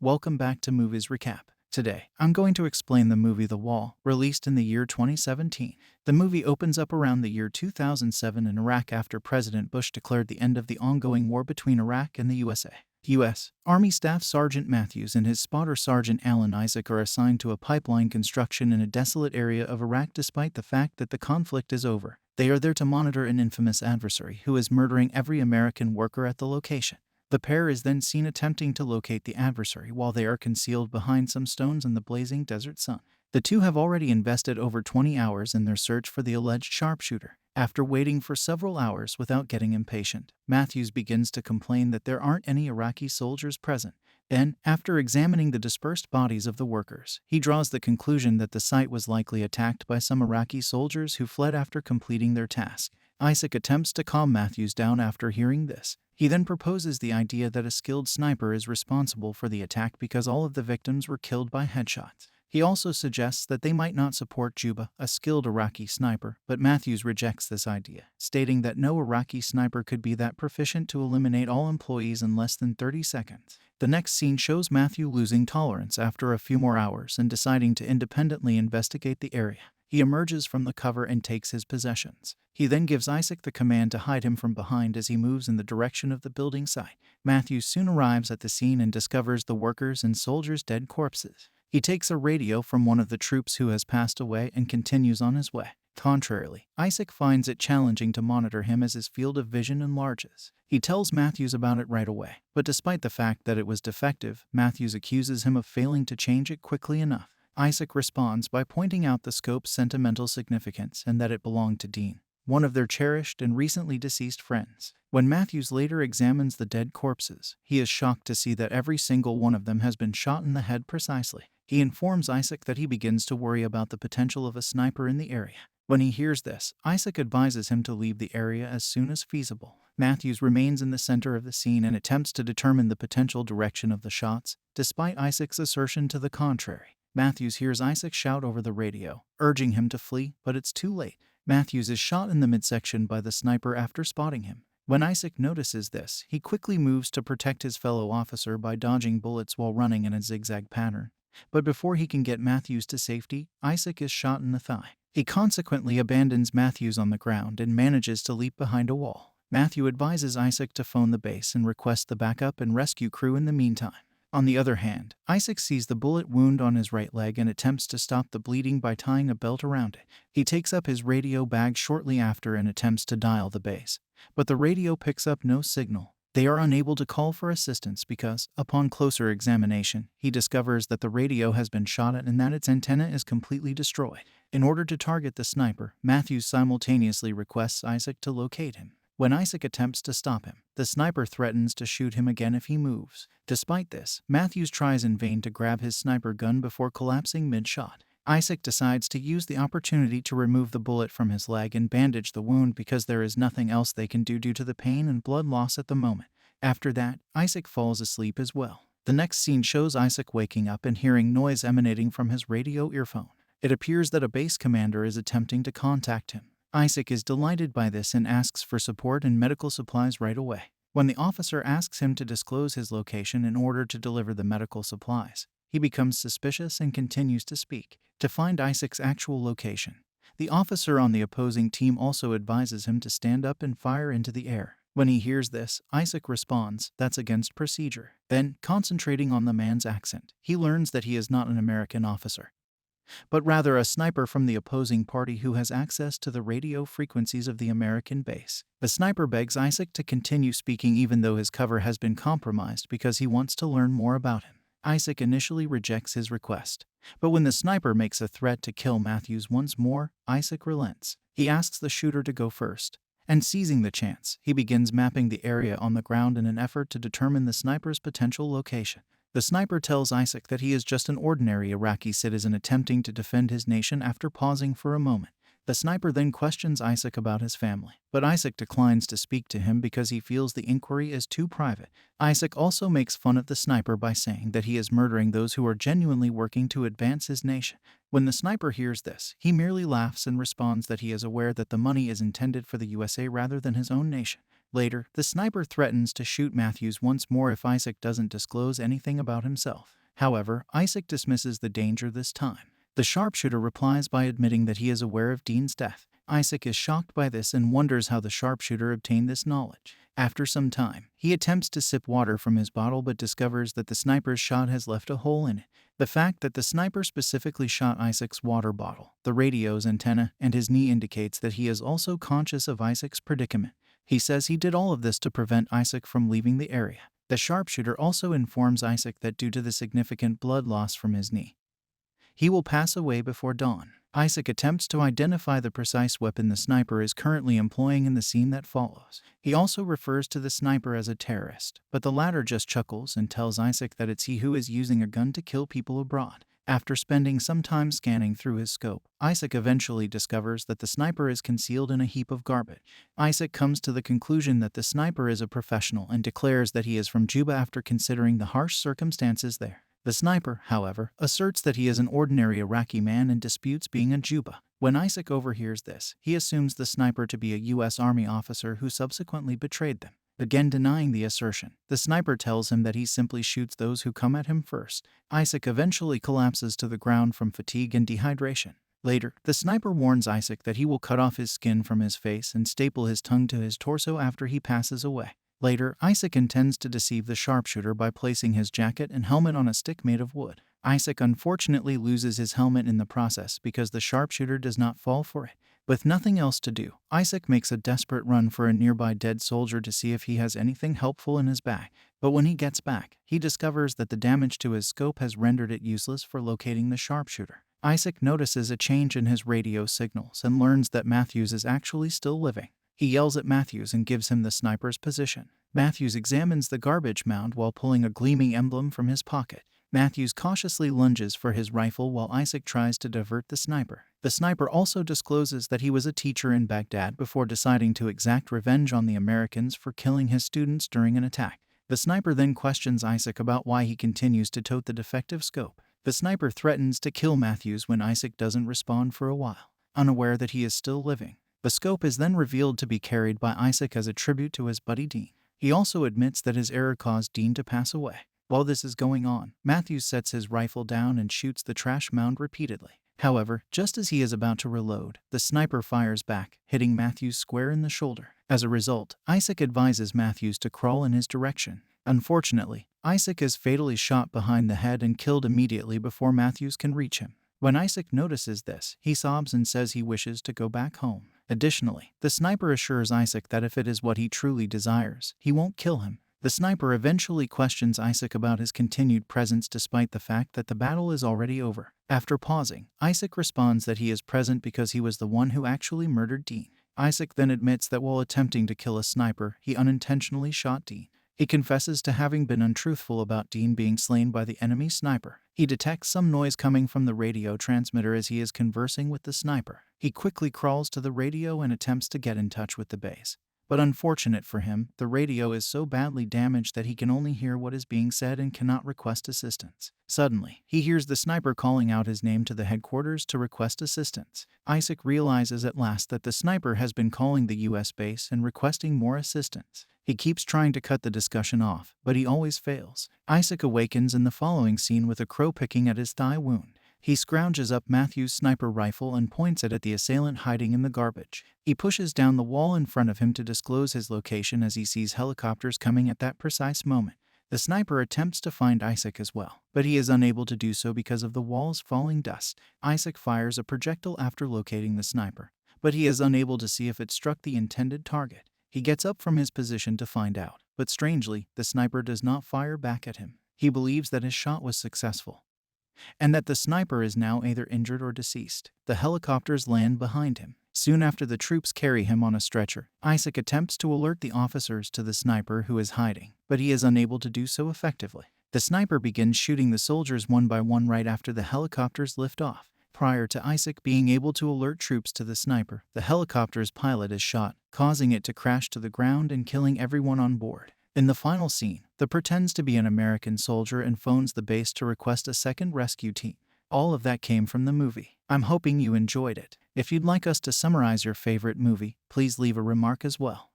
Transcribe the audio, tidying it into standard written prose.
Welcome back to Movies Recap. Today, I'm going to explain the movie The Wall, released in the year 2017. The movie opens up around the year 2007 in Iraq after President Bush declared the end of the ongoing war between Iraq and the USA. U.S. Army Staff Sergeant Matthews and his spotter Sergeant Alan Isaac are assigned to a pipeline construction in a desolate area of Iraq despite the fact that the conflict is over. They are there to monitor an infamous adversary who is murdering every American worker at the location. The pair is then seen attempting to locate the adversary while they are concealed behind some stones in the blazing desert sun. The two have already invested over 20 hours in their search for the alleged sharpshooter. After waiting for several hours without getting impatient, Matthews begins to complain that there aren't any Iraqi soldiers present. Then, after examining the dispersed bodies of the workers, he draws the conclusion that the site was likely attacked by some Iraqi soldiers who fled after completing their task. Isaac attempts to calm Matthews down after hearing this. He then proposes the idea that a skilled sniper is responsible for the attack because all of the victims were killed by headshots. He also suggests that they might not support Juba, a skilled Iraqi sniper, but Matthews rejects this idea, stating that no Iraqi sniper could be that proficient to eliminate all employees in less than 30 seconds. The next scene shows Matthew losing tolerance after a few more hours and deciding to independently investigate the area. He emerges from the cover and takes his possessions. He then gives Isaac the command to hide him from behind as he moves in the direction of the building site. Matthew soon arrives at the scene and discovers the workers' and soldiers' dead corpses. He takes a radio from one of the troops who has passed away and continues on his way. Contrarily, Isaac finds it challenging to monitor him as his field of vision enlarges. He tells Matthews about it right away, but despite the fact that it was defective, Matthews accuses him of failing to change it quickly enough. Isaac responds by pointing out the scope's sentimental significance and that it belonged to Dean, one of their cherished and recently deceased friends. When Matthews later examines the dead corpses, he is shocked to see that every single one of them has been shot in the head precisely. He informs Isaac that he begins to worry about the potential of a sniper in the area. When he hears this, Isaac advises him to leave the area as soon as feasible. Matthews remains in the center of the scene and attempts to determine the potential direction of the shots, despite Isaac's assertion to the contrary. Matthews hears Isaac shout over the radio, urging him to flee, but it's too late. Matthews is shot in the midsection by the sniper after spotting him. When Isaac notices this, he quickly moves to protect his fellow officer by dodging bullets while running in a zigzag pattern. But before he can get Matthews to safety, Isaac is shot in the thigh. He consequently abandons Matthews on the ground and manages to leap behind a wall. Matthew advises Isaac to phone the base and request the backup and rescue crew in the meantime. On the other hand, Isaac sees the bullet wound on his right leg and attempts to stop the bleeding by tying a belt around it. He takes up his radio bag shortly after and attempts to dial the base, but the radio picks up no signal. They are unable to call for assistance because, upon closer examination, he discovers that the radio has been shot at and that its antenna is completely destroyed. In order to target the sniper, Matthews simultaneously requests Isaac to locate him. When Isaac attempts to stop him, the sniper threatens to shoot him again if he moves. Despite this, Matthews tries in vain to grab his sniper gun before collapsing mid-shot. Isaac decides to use the opportunity to remove the bullet from his leg and bandage the wound because there is nothing else they can do due to the pain and blood loss at the moment. After that, Isaac falls asleep as well. The next scene shows Isaac waking up and hearing noise emanating from his radio earphone. It appears that a base commander is attempting to contact him. Isaac is delighted by this and asks for support and medical supplies right away. When the officer asks him to disclose his location in order to deliver the medical supplies, he becomes suspicious and continues to speak. To find Isaac's actual location, the officer on the opposing team also advises him to stand up and fire into the air. When he hears this, Isaac responds, "That's against procedure." Then, concentrating on the man's accent, he learns that he is not an American officer, but rather a sniper from the opposing party who has access to the radio frequencies of the American base. The sniper begs Isaac to continue speaking even though his cover has been compromised because he wants to learn more about him. Isaac initially rejects his request, but when the sniper makes a threat to kill Matthews once more, Isaac relents. He asks the shooter to go first, and seizing the chance, he begins mapping the area on the ground in an effort to determine the sniper's potential location. The sniper tells Isaac that he is just an ordinary Iraqi citizen attempting to defend his nation after pausing for a moment. The sniper then questions Isaac about his family, but Isaac declines to speak to him because he feels the inquiry is too private. Isaac also makes fun of the sniper by saying that he is murdering those who are genuinely working to advance his nation. When the sniper hears this, he merely laughs and responds that he is aware that the money is intended for the USA rather than his own nation. Later, the sniper threatens to shoot Matthews once more if Isaac doesn't disclose anything about himself. However, Isaac dismisses the danger this time. The sharpshooter replies by admitting that he is aware of Dean's death. Isaac is shocked by this and wonders how the sharpshooter obtained this knowledge. After some time, he attempts to sip water from his bottle but discovers that the sniper's shot has left a hole in it. The fact that the sniper specifically shot Isaac's water bottle, the radio's antenna, and his knee indicates that he is also conscious of Isaac's predicament. He says he did all of this to prevent Isaac from leaving the area. The sharpshooter also informs Isaac that due to the significant blood loss from his knee, he will pass away before dawn. Isaac attempts to identify the precise weapon the sniper is currently employing in the scene that follows. He also refers to the sniper as a terrorist, but the latter just chuckles and tells Isaac that it's he who is using a gun to kill people abroad. After spending some time scanning through his scope, Isaac eventually discovers that the sniper is concealed in a heap of garbage. Isaac comes to the conclusion that the sniper is a professional and declares that he is from Juba after considering the harsh circumstances there. The sniper, however, asserts that he is an ordinary Iraqi man and disputes being a Juba. When Isaac overhears this, he assumes the sniper to be a U.S. Army officer who subsequently betrayed them. Again denying the assertion, the sniper tells him that he simply shoots those who come at him first. Isaac eventually collapses to the ground from fatigue and dehydration. Later, the sniper warns Isaac that he will cut off his skin from his face and staple his tongue to his torso after he passes away. Later, Isaac intends to deceive the sharpshooter by placing his jacket and helmet on a stick made of wood. Isaac unfortunately loses his helmet in the process because the sharpshooter does not fall for it. With nothing else to do, Isaac makes a desperate run for a nearby dead soldier to see if he has anything helpful in his bag. But when he gets back, he discovers that the damage to his scope has rendered it useless for locating the sharpshooter. Isaac notices a change in his radio signals and learns that Matthews is actually still living. He yells at Matthews and gives him the sniper's position. Matthews examines the garbage mound while pulling a gleaming emblem from his pocket. Matthews cautiously lunges for his rifle while Isaac tries to divert the sniper. The sniper also discloses that he was a teacher in Baghdad before deciding to exact revenge on the Americans for killing his students during an attack. The sniper then questions Isaac about why he continues to tote the defective scope. The sniper threatens to kill Matthews when Isaac doesn't respond for a while, unaware that he is still living. The scope is then revealed to be carried by Isaac as a tribute to his buddy Dean. He also admits that his error caused Dean to pass away. While this is going on, Matthews sets his rifle down and shoots the trash mound repeatedly. However, just as he is about to reload, the sniper fires back, hitting Matthews square in the shoulder. As a result, Isaac advises Matthews to crawl in his direction. Unfortunately, Isaac is fatally shot behind the head and killed immediately before Matthews can reach him. When Isaac notices this, he sobs and says he wishes to go back home. Additionally, the sniper assures Isaac that if it is what he truly desires, he won't kill him. The sniper eventually questions Isaac about his continued presence despite the fact that the battle is already over. After pausing, Isaac responds that he is present because he was the one who actually murdered Dean. Isaac then admits that while attempting to kill a sniper, he unintentionally shot Dean. He confesses to having been untruthful about Dean being slain by the enemy sniper. He detects some noise coming from the radio transmitter as he is conversing with the sniper. He quickly crawls to the radio and attempts to get in touch with the base. But unfortunate for him, the radio is so badly damaged that he can only hear what is being said and cannot request assistance. Suddenly, he hears the sniper calling out his name to the headquarters to request assistance. Isaac realizes at last that the sniper has been calling the US base and requesting more assistance. He keeps trying to cut the discussion off, but he always fails. Isaac awakens in the following scene with a crow picking at his thigh wound. He scrounges up Matthew's sniper rifle and points it at the assailant hiding in the garbage. He pushes down the wall in front of him to disclose his location as he sees helicopters coming at that precise moment. The sniper attempts to find Isaac as well, but he is unable to do so because of the wall's falling dust. Isaac fires a projectile after locating the sniper, but he is unable to see if it struck the intended target. He gets up from his position to find out, but strangely, the sniper does not fire back at him. He believes that his shot was successful, and that the sniper is now either injured or deceased. The helicopters land behind him. Soon after the troops carry him on a stretcher, Isaac attempts to alert the officers to the sniper who is hiding, but he is unable to do so effectively. The sniper begins shooting the soldiers one by one right after the helicopters lift off. Prior to Isaac being able to alert troops to the sniper, the helicopter's pilot is shot, causing it to crash to the ground and killing everyone on board. In the final scene, the pretends to be an American soldier and phones the base to request a second rescue team. All of that came from the movie. I'm hoping you enjoyed it. If you'd like us to summarize your favorite movie, please leave a remark as well.